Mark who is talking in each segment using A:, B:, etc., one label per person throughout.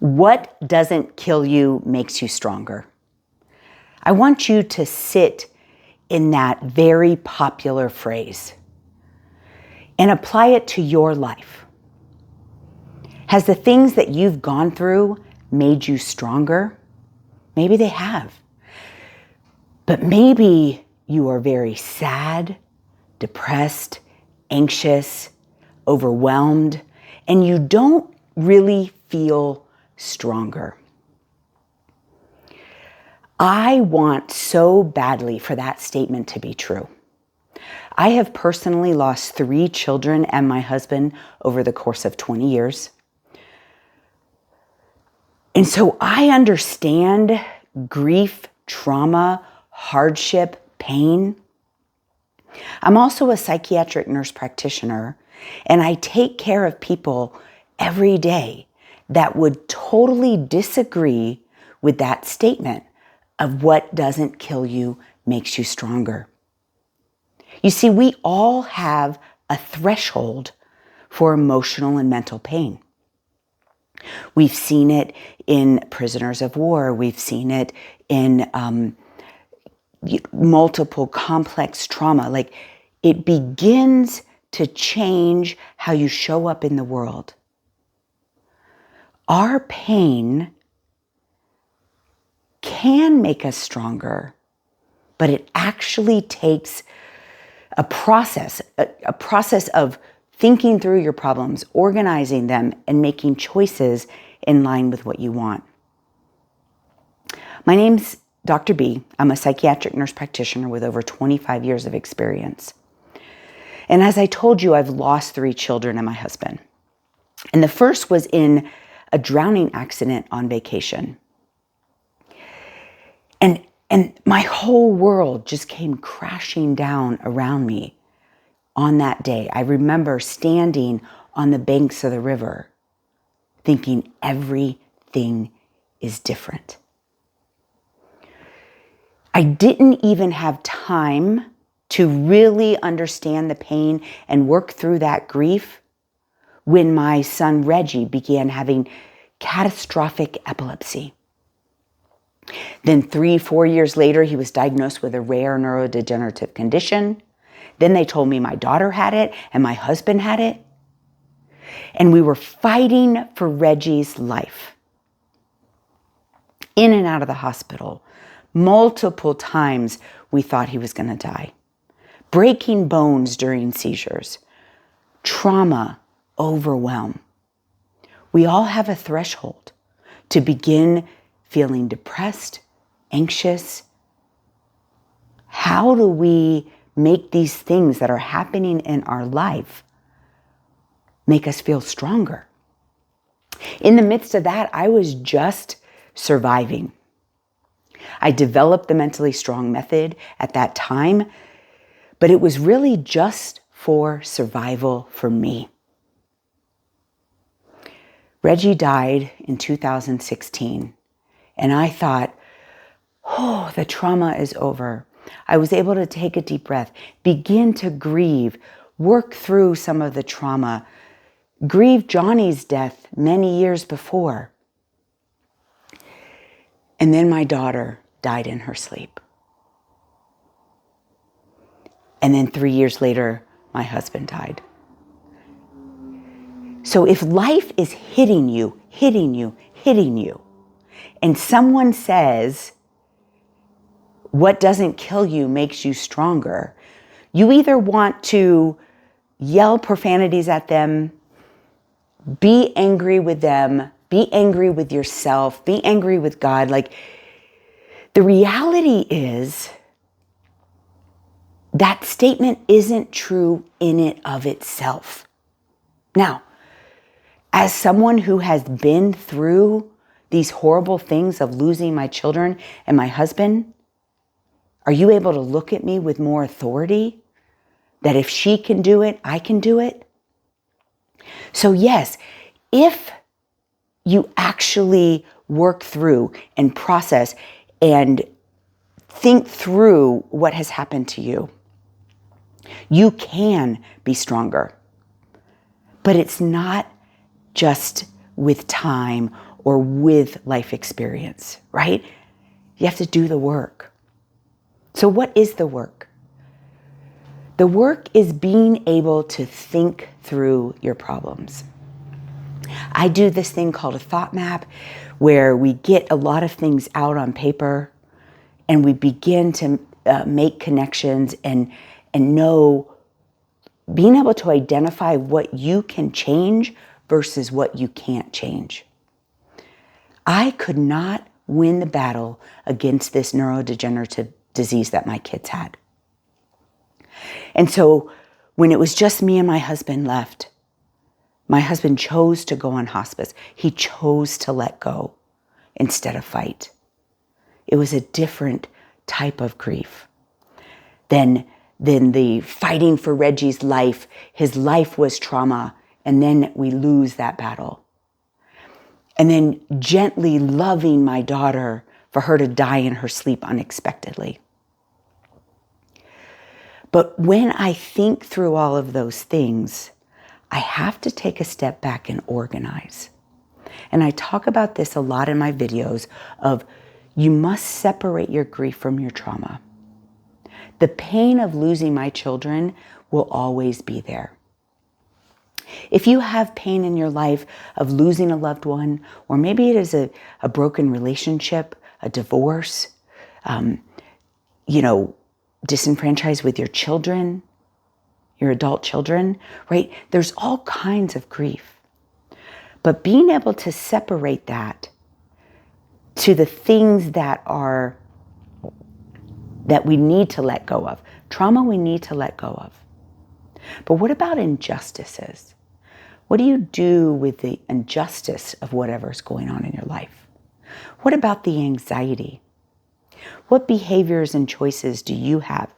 A: What doesn't kill you makes you stronger. I want you to sit in that very popular phrase and apply it to your life. Has the things that you've gone through made you stronger? Maybe they have. But maybe you are very sad, depressed, anxious, overwhelmed, and you don't really feel stronger. I want so badly for that statement to be true. I have personally lost 3 children and my husband over the course of 20 years. And so I understand grief, trauma, hardship, pain. I'm also a psychiatric nurse practitioner, and I take care of people every day that would totally disagree with that statement of what doesn't kill you makes you stronger. You see, we all have a threshold for emotional and mental pain. We've seen it in prisoners of war. We've seen it in multiple complex trauma. Like, it begins to change how you show up in the world. Our pain can make us stronger, but it actually takes a process of thinking through your problems, organizing them, and making choices in line with what you want. My name's Dr. B. I'm a psychiatric nurse practitioner with over 25 years of experience. And as I told you, I've lost 3 children and my husband. And the first was in a drowning accident on vacation. And my whole world just came crashing down around me on that day. I remember standing on the banks of the river thinking everything is different. I didn't even have time to really understand the pain and work through that grief when my son Reggie began having catastrophic epilepsy. Then 3-4 years later, he was diagnosed with a rare neurodegenerative condition. Then they told me my daughter had it and my husband had it. And we were fighting for Reggie's life. In and out of the hospital. Multiple times we thought he was going to die. Breaking bones during seizures. Trauma, overwhelm. We all have a threshold to begin feeling depressed, anxious. How do we make these things that are happening in our life make us feel stronger? In the midst of that, I was just surviving. I developed the Mentally Strong method at that time, but it was really just for survival for me. Reggie died in 2016, and I thought, oh, the trauma is over. I was able to take a deep breath, begin to grieve, work through some of the trauma, grieve Johnny's death many years before. And then my daughter died in her sleep. And then 3 years later, my husband died. So if life is hitting you, and someone says, what doesn't kill you makes you stronger, you either want to yell profanities at them, be angry with them, be angry with yourself, be angry with God. Like, the reality is that statement isn't true in it of itself. Now, as someone who has been through these horrible things of losing my children and my husband, are you able to look at me with more authority? That if she can do it, I can do it? So yes, if you actually work through and process and think through what has happened to you, you can be stronger. But it's not just with time or with life experience, right? You have to do the work. So what is the work? The work is being able to think through your problems. I do this thing called a thought map where we get a lot of things out on paper and we begin to make connections and know, being able to identify what you can change versus what you can't change. I could not win the battle against this neurodegenerative disease that my kids had. And so when it was just me and my husband left, my husband chose to go on hospice. He chose to let go instead of fight. It was a different type of grief than the fighting for Reggie's life. His life was trauma, and then we lose that battle. And then gently loving my daughter for her to die in her sleep unexpectedly. But when I think through all of those things, I have to take a step back and organize. And I talk about this a lot in my videos of you must separate your grief from your trauma. The pain of losing my children will always be there. If you have pain in your life of losing a loved one, or maybe it is a broken relationship, a divorce, disenfranchised with your children, your adult children, right? There's all kinds of grief. But being able to separate that to the things that we need to let go of. Trauma we need to let go of. But what about injustices? What do you do with the injustice of whatever's going on in your life? What about the anxiety? What behaviors and choices do you have?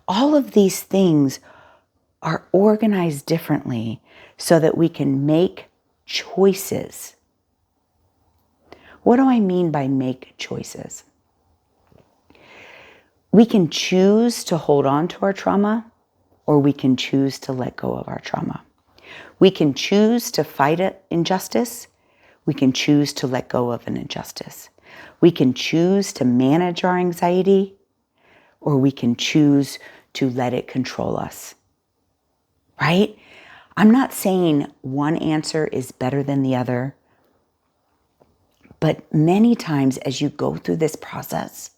A: All of these things are organized differently so that we can make choices. What do I mean by make choices? We can choose to hold on to our trauma, or we can choose to let go of our trauma. We can choose to fight an injustice. We can choose to let go of an injustice. We can choose to manage our anxiety, or we can choose to let it control us. Right? I'm not saying one answer is better than the other, but many times as you go through this process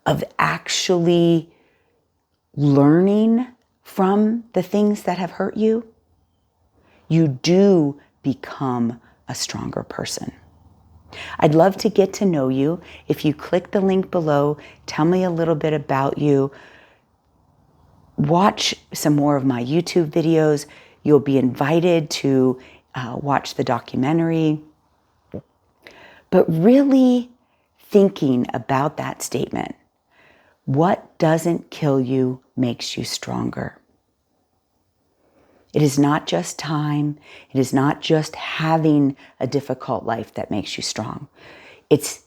A: of actually learning from the things that have hurt you, you do become a stronger person. I'd love to get to know you. If you click the link below, tell me a little bit about you. Watch some more of my YouTube videos. You'll be invited to watch the documentary. But really thinking about that statement, what doesn't kill you makes you stronger. It is not just time. It is not just having a difficult life that makes you strong. It's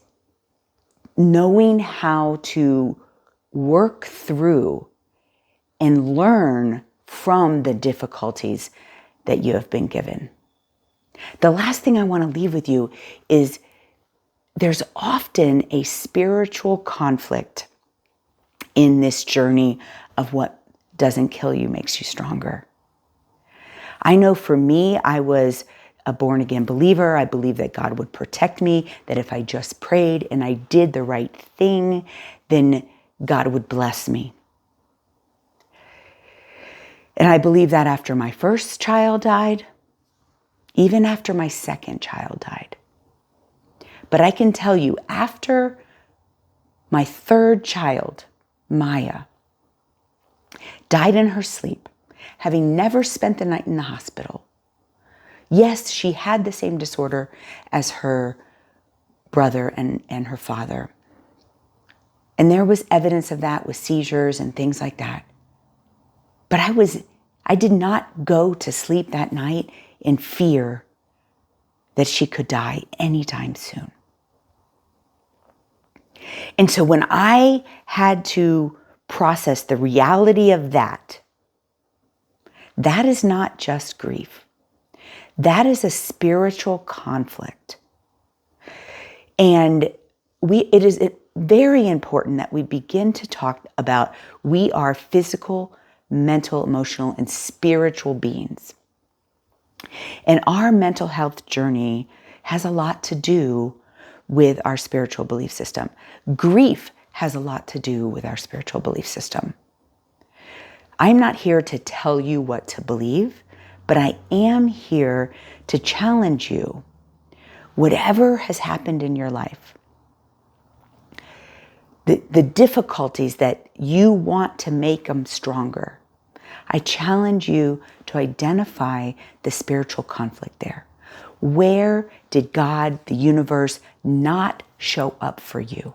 A: knowing how to work through and learn from the difficulties that you have been given. The last thing I want to leave with you is there's often a spiritual conflict in this journey of what doesn't kill you makes you stronger. I know for me, I was a born-again believer. I believed that God would protect me, that if I just prayed and I did the right thing, then God would bless me. And I believe that after my first child died, even after my second child died. But I can tell you, after my third child, Maya, died in her sleep, having never spent the night in the hospital. Yes, she had the same disorder as her brother and her father. And there was evidence of that with seizures and things like that. But I did not go to sleep that night in fear that she could die anytime soon. And so when I had to process the reality of that is not just grief. That is a spiritual conflict And it is very important that we begin to talk about we are physical, mental, emotional, and spiritual beings. And our mental health journey has a lot to do with our spiritual belief system. Grief has a lot to do with our spiritual belief system. I'm not here to tell you what to believe, but I am here to challenge you. Whatever has happened in your life, the difficulties that you want to make them stronger, I challenge you to identify the spiritual conflict there. Where did God, the universe, not show up for you?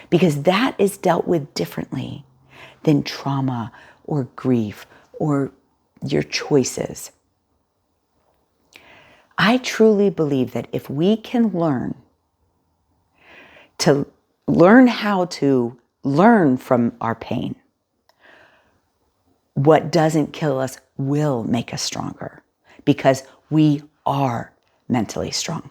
A: Because that is dealt with differently than trauma or grief or your choices. I truly believe that if we can learn how to learn from our pain, what doesn't kill us will make us stronger because we are mentally strong.